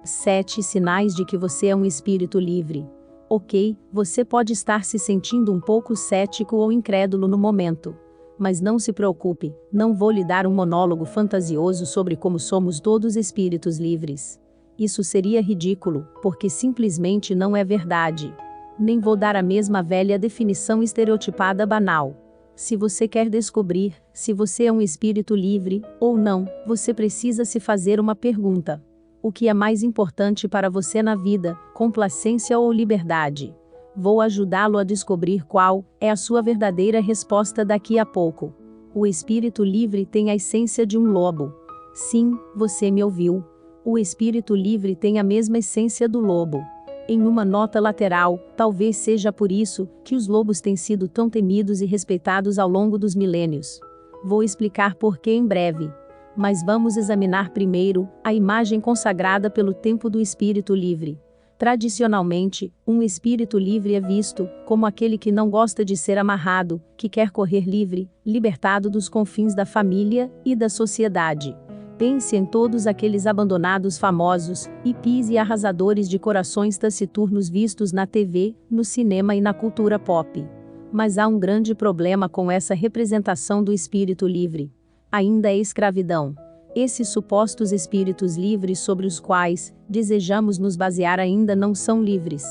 7 sinais de que você é um espírito livre. Ok, você pode estar se sentindo um pouco cético ou incrédulo no momento. Mas não se preocupe, não vou lhe dar um monólogo fantasioso sobre como somos todos espíritos livres. Isso seria ridículo, porque simplesmente não é verdade. Nem vou dar a mesma velha definição estereotipada banal. Se você quer descobrir se você é um espírito livre ou não, você precisa se fazer uma pergunta. O que é mais importante para você na vida, complacência ou liberdade? Vou ajudá-lo a descobrir qual é a sua verdadeira resposta daqui a pouco. O espírito livre tem a essência de um lobo. Sim, você me ouviu. O espírito livre tem a mesma essência do lobo. Em uma nota lateral, talvez seja por isso que os lobos têm sido tão temidos e respeitados ao longo dos milênios. Vou explicar por que em breve. Mas vamos examinar primeiro a imagem consagrada pelo tempo do espírito livre. Tradicionalmente, um espírito livre é visto como aquele que não gosta de ser amarrado, que quer correr livre, libertado dos confins da família e da sociedade. Pense em todos aqueles abandonados famosos, hippies e arrasadores de corações taciturnos vistos na TV, no cinema e na cultura pop. Mas há um grande problema com essa representação do espírito livre. Ainda é escravidão. Esses supostos espíritos livres sobre os quais desejamos nos basear ainda não são livres.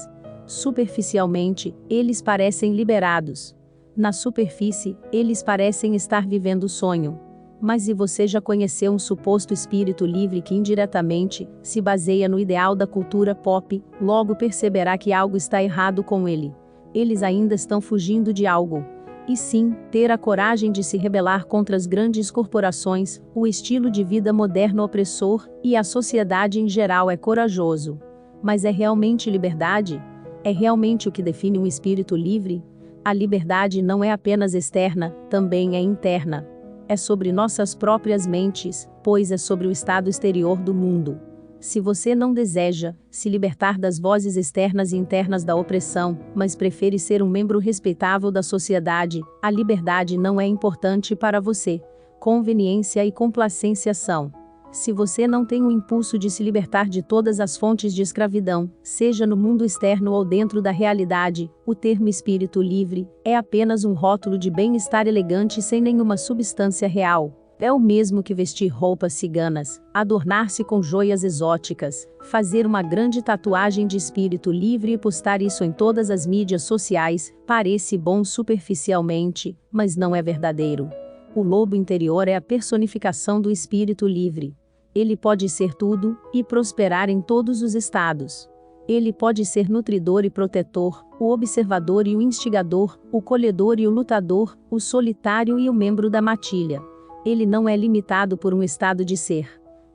Superficialmente, eles parecem liberados. Na superfície, eles parecem estar vivendo o sonho. Mas e você já conheceu um suposto espírito livre que indiretamente se baseia no ideal da cultura pop, logo perceberá que algo está errado com ele. Eles ainda estão fugindo de algo. E sim, ter a coragem de se rebelar contra as grandes corporações, o estilo de vida moderno opressor, e a sociedade em geral é corajoso. Mas é realmente liberdade? É realmente o que define um espírito livre? A liberdade não é apenas externa, também é interna. É sobre nossas próprias mentes, pois é sobre o estado exterior do mundo. Se você não deseja se libertar das vozes externas e internas da opressão, mas prefere ser um membro respeitável da sociedade, a liberdade não é importante para você. Conveniência e complacência são. Se você não tem o impulso de se libertar de todas as fontes de escravidão, seja no mundo externo ou dentro da realidade, o termo espírito livre é apenas um rótulo de bem-estar elegante sem nenhuma substância real. É o mesmo que vestir roupas ciganas, adornar-se com joias exóticas, fazer uma grande tatuagem de espírito livre e postar isso em todas as mídias sociais. Parece bom superficialmente, mas não é verdadeiro. O lobo interior é a personificação do espírito livre. Ele pode ser tudo e prosperar em todos os estados. Ele pode ser nutridor e protetor, o observador e o instigador, o colhedor e o lutador, o solitário e o membro da matilha. Ele não é limitado por um estado de ser.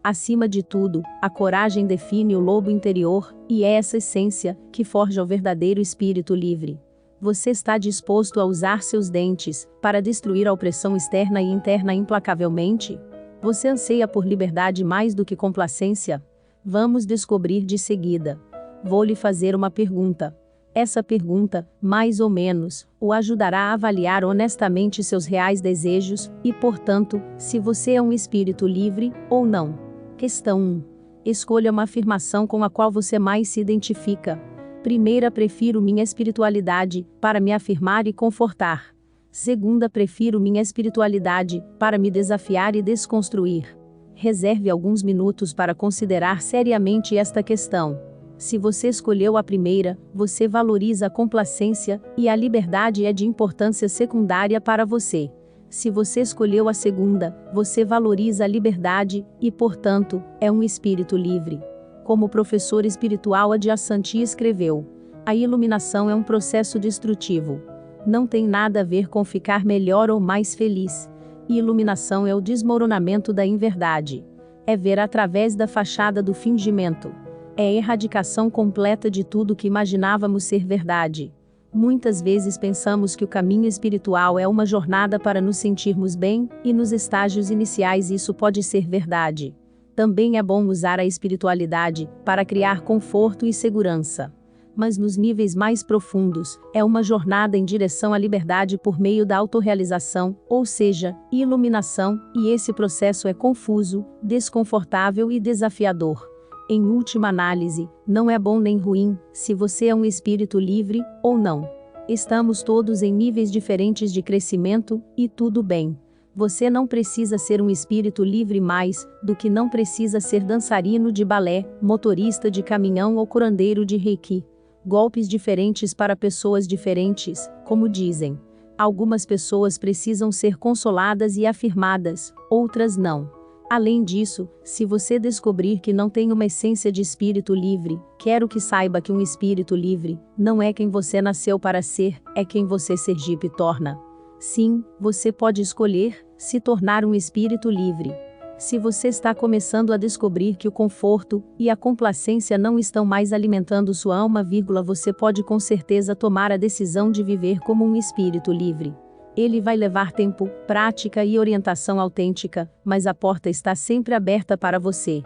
Acima de tudo, a coragem define o lobo interior, e é essa essência que forja o verdadeiro espírito livre. Você está disposto a usar seus dentes para destruir a opressão externa e interna implacavelmente? Você anseia por liberdade mais do que complacência? Vamos descobrir de seguida. Vou lhe fazer uma pergunta. Essa pergunta, mais ou menos, o ajudará a avaliar honestamente seus reais desejos e, portanto, se você é um espírito livre ou não. Questão 1. Escolha uma afirmação com a qual você mais se identifica. Primeira, prefiro minha espiritualidade para me afirmar e confortar. Segunda, prefiro minha espiritualidade para me desafiar e desconstruir. Reserve alguns minutos para considerar seriamente esta questão. Se você escolheu a primeira, você valoriza a complacência, e a liberdade é de importância secundária para você. Se você escolheu a segunda, você valoriza a liberdade, e, portanto, é um espírito livre. Como o professor espiritual Adyashanti escreveu, a iluminação é um processo destrutivo. Não tem nada a ver com ficar melhor ou mais feliz. Iluminação é o desmoronamento da inverdade. É ver através da fachada do fingimento. É a erradicação completa de tudo que imaginávamos ser verdade. Muitas vezes pensamos que o caminho espiritual é uma jornada para nos sentirmos bem, e nos estágios iniciais isso pode ser verdade. Também é bom usar a espiritualidade para criar conforto e segurança. Mas nos níveis mais profundos, é uma jornada em direção à liberdade por meio da autorrealização, ou seja, iluminação, e esse processo é confuso, desconfortável e desafiador. Em última análise, não é bom nem ruim se você é um espírito livre ou não. Estamos todos em níveis diferentes de crescimento, e tudo bem. Você não precisa ser um espírito livre mais do que não precisa ser dançarino de balé, motorista de caminhão ou curandeiro de reiki. Golpes diferentes para pessoas diferentes, como dizem. Algumas pessoas precisam ser consoladas e afirmadas, outras não. Além disso, se você descobrir que não tem uma essência de espírito livre, quero que saiba que um espírito livre não é quem você nasceu para ser, é quem você Sergipe torna. Sim, você pode escolher se tornar um espírito livre. Se você está começando a descobrir que o conforto e a complacência não estão mais alimentando sua alma, você pode com certeza tomar a decisão de viver como um espírito livre. Ele vai levar tempo, prática e orientação autêntica, mas a porta está sempre aberta para você.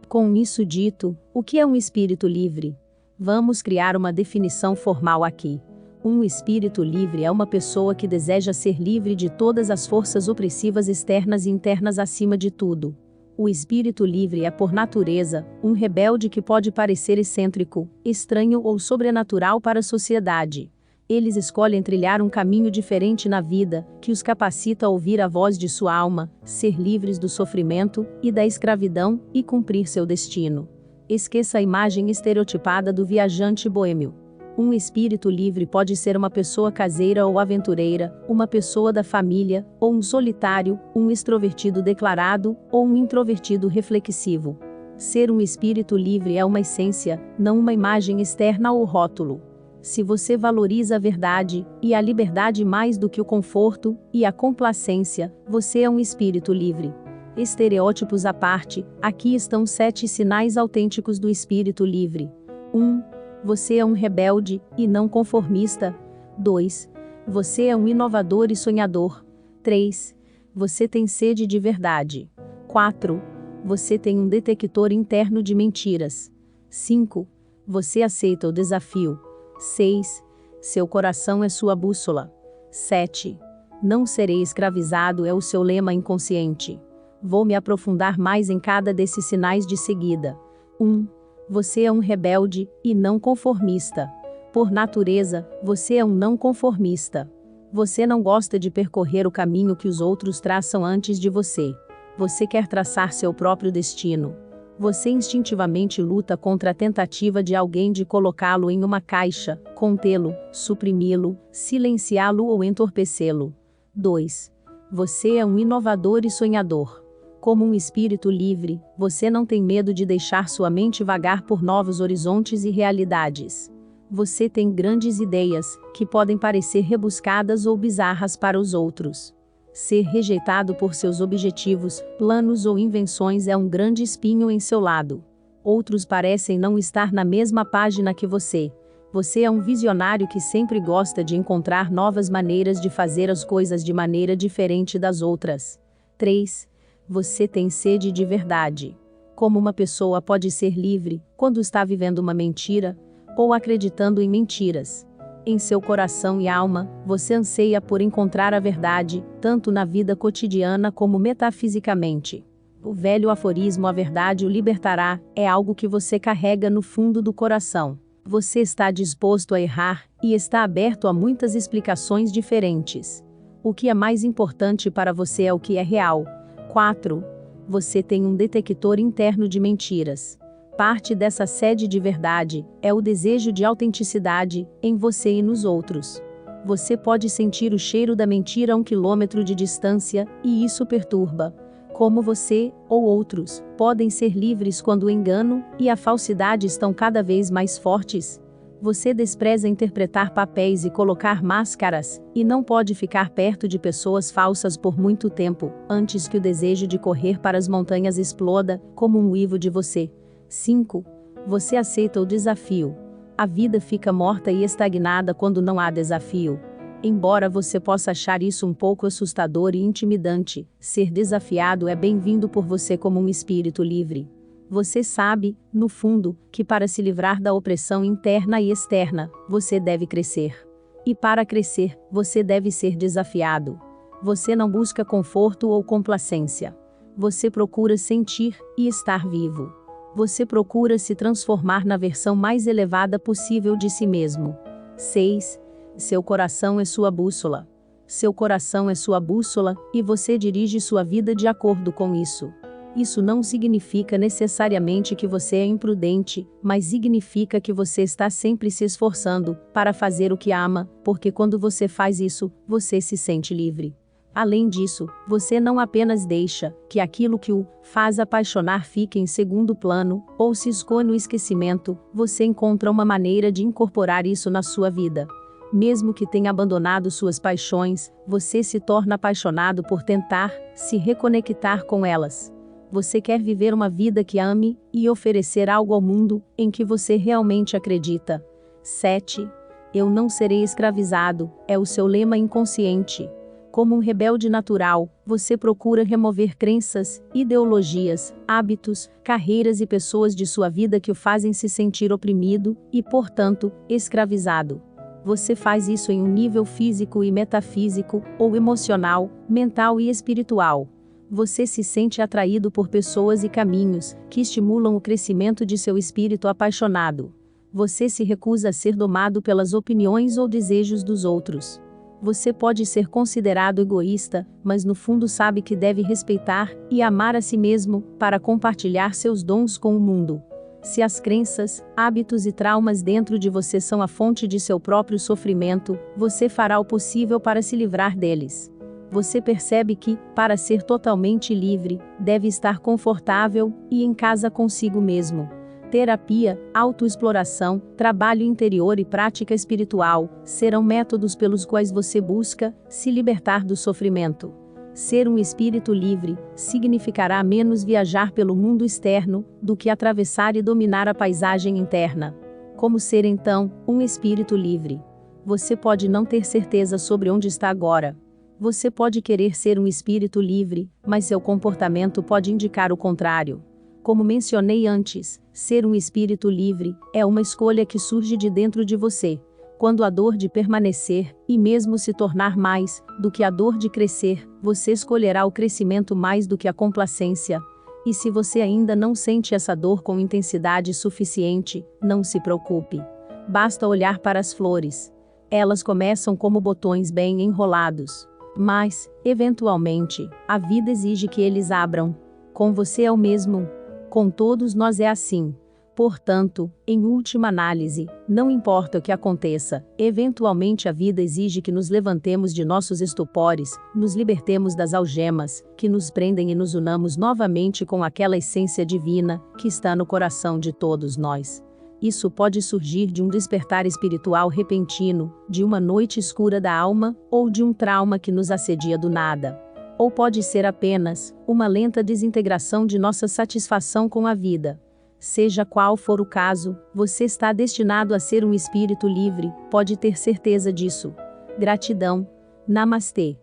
Com isso dito, o que é um espírito livre? Vamos criar uma definição formal aqui. Um espírito livre é uma pessoa que deseja ser livre de todas as forças opressivas externas e internas acima de tudo. O espírito livre é, por natureza, um rebelde que pode parecer excêntrico, estranho ou sobrenatural para a sociedade. Eles escolhem trilhar um caminho diferente na vida, que os capacita a ouvir a voz de sua alma, ser livres do sofrimento e da escravidão e cumprir seu destino. Esqueça a imagem estereotipada do viajante boêmio. Um espírito livre pode ser uma pessoa caseira ou aventureira, uma pessoa da família, ou um solitário, um extrovertido declarado, ou um introvertido reflexivo. Ser um espírito livre é uma essência, não uma imagem externa ou rótulo. Se você valoriza a verdade e a liberdade mais do que o conforto e a complacência, você é um espírito livre. Estereótipos à parte, aqui estão 7 sinais autênticos do espírito livre. 1. Você é um rebelde e não conformista. 2. Você é um inovador e sonhador. 3. Você tem sede de verdade. 4. Você tem um detector interno de mentiras. 5. Você aceita o desafio. 6. Seu coração é sua bússola. 7. Não serei escravizado é o seu lema inconsciente. Vou me aprofundar mais em cada desses sinais de seguida. 1. Você é um rebelde e não conformista. Por natureza, você é um não conformista. Você não gosta de percorrer o caminho que os outros traçam antes de você. Você quer traçar seu próprio destino. Você instintivamente luta contra a tentativa de alguém de colocá-lo em uma caixa, contê-lo, suprimi-lo, silenciá-lo ou entorpecê-lo. 2. Você é um inovador e sonhador. Como um espírito livre, você não tem medo de deixar sua mente vagar por novos horizontes e realidades. Você tem grandes ideias, que podem parecer rebuscadas ou bizarras para os outros. Ser rejeitado por seus objetivos, planos ou invenções é um grande espinho em seu lado. Outros parecem não estar na mesma página que você. Você é um visionário que sempre gosta de encontrar novas maneiras de fazer as coisas de maneira diferente das outras. 3. Você tem sede de verdade. Como uma pessoa pode ser livre quando está vivendo uma mentira ou acreditando em mentiras? Em seu coração e alma, você anseia por encontrar a verdade, tanto na vida cotidiana como metafisicamente. O velho aforismo "a verdade o libertará" é algo que você carrega no fundo do coração. Você está disposto a errar e está aberto a muitas explicações diferentes. O que é mais importante para você é o que é real. 4. Você tem um detector interno de mentiras. Parte dessa sede de verdade é o desejo de autenticidade em você e nos outros. Você pode sentir o cheiro da mentira a 1 quilômetro de distância, e isso perturba. Como você, ou outros, podem ser livres quando o engano e a falsidade estão cada vez mais fortes? Você despreza interpretar papéis e colocar máscaras, e não pode ficar perto de pessoas falsas por muito tempo, antes que o desejo de correr para as montanhas exploda, como um uivo de você. 5. Você aceita o desafio. A vida fica morta e estagnada quando não há desafio. Embora você possa achar isso um pouco assustador e intimidante, ser desafiado é bem-vindo por você como um espírito livre. Você sabe, no fundo, que para se livrar da opressão interna e externa, você deve crescer. E para crescer, você deve ser desafiado. Você não busca conforto ou complacência. Você procura sentir e estar vivo. Você procura se transformar na versão mais elevada possível de si mesmo. 6. Seu coração é sua bússola. Seu coração é sua bússola, e você dirige sua vida de acordo com isso. Isso não significa necessariamente que você é imprudente, mas significa que você está sempre se esforçando para fazer o que ama, porque quando você faz isso, você se sente livre. Além disso, você não apenas deixa que aquilo que o faz apaixonar fique em segundo plano, ou se escoa no esquecimento, você encontra uma maneira de incorporar isso na sua vida. Mesmo que tenha abandonado suas paixões, você se torna apaixonado por tentar se reconectar com elas. Você quer viver uma vida que ame e oferecer algo ao mundo em que você realmente acredita. 7. Eu não serei escravizado, é o seu lema inconsciente. Como um rebelde natural, você procura remover crenças, ideologias, hábitos, carreiras e pessoas de sua vida que o fazem se sentir oprimido e, portanto, escravizado. Você faz isso em um nível físico e metafísico, ou emocional, mental e espiritual. Você se sente atraído por pessoas e caminhos que estimulam o crescimento de seu espírito apaixonado. Você se recusa a ser domado pelas opiniões ou desejos dos outros. Você pode ser considerado egoísta, mas no fundo sabe que deve respeitar e amar a si mesmo para compartilhar seus dons com o mundo. Se as crenças, hábitos e traumas dentro de você são a fonte de seu próprio sofrimento, você fará o possível para se livrar deles. Você percebe que, para ser totalmente livre, deve estar confortável e em casa consigo mesmo. Terapia, autoexploração, trabalho interior e prática espiritual serão métodos pelos quais você busca se libertar do sofrimento. Ser um espírito livre significará menos viajar pelo mundo externo do que atravessar e dominar a paisagem interna. Como ser então um espírito livre? Você pode não ter certeza sobre onde está agora. Você pode querer ser um espírito livre, mas seu comportamento pode indicar o contrário. Como mencionei antes, ser um espírito livre é uma escolha que surge de dentro de você. Quando a dor de permanecer, e mesmo se tornar mais do que a dor de crescer, você escolherá o crescimento mais do que a complacência. E se você ainda não sente essa dor com intensidade suficiente, não se preocupe. Basta olhar para as flores. Elas começam como botões bem enrolados. Mas, eventualmente, a vida exige que eles abram. Com você é o mesmo. Com todos nós é assim. Portanto, em última análise, não importa o que aconteça, eventualmente a vida exige que nos levantemos de nossos estupores, nos libertemos das algemas, que nos prendem e nos unamos novamente com aquela essência divina, que está no coração de todos nós. Isso pode surgir de um despertar espiritual repentino, de uma noite escura da alma, ou de um trauma que nos assedia do nada. Ou pode ser apenas uma lenta desintegração de nossa satisfação com a vida. Seja qual for o caso, você está destinado a ser um espírito livre, pode ter certeza disso. Gratidão. Namastê.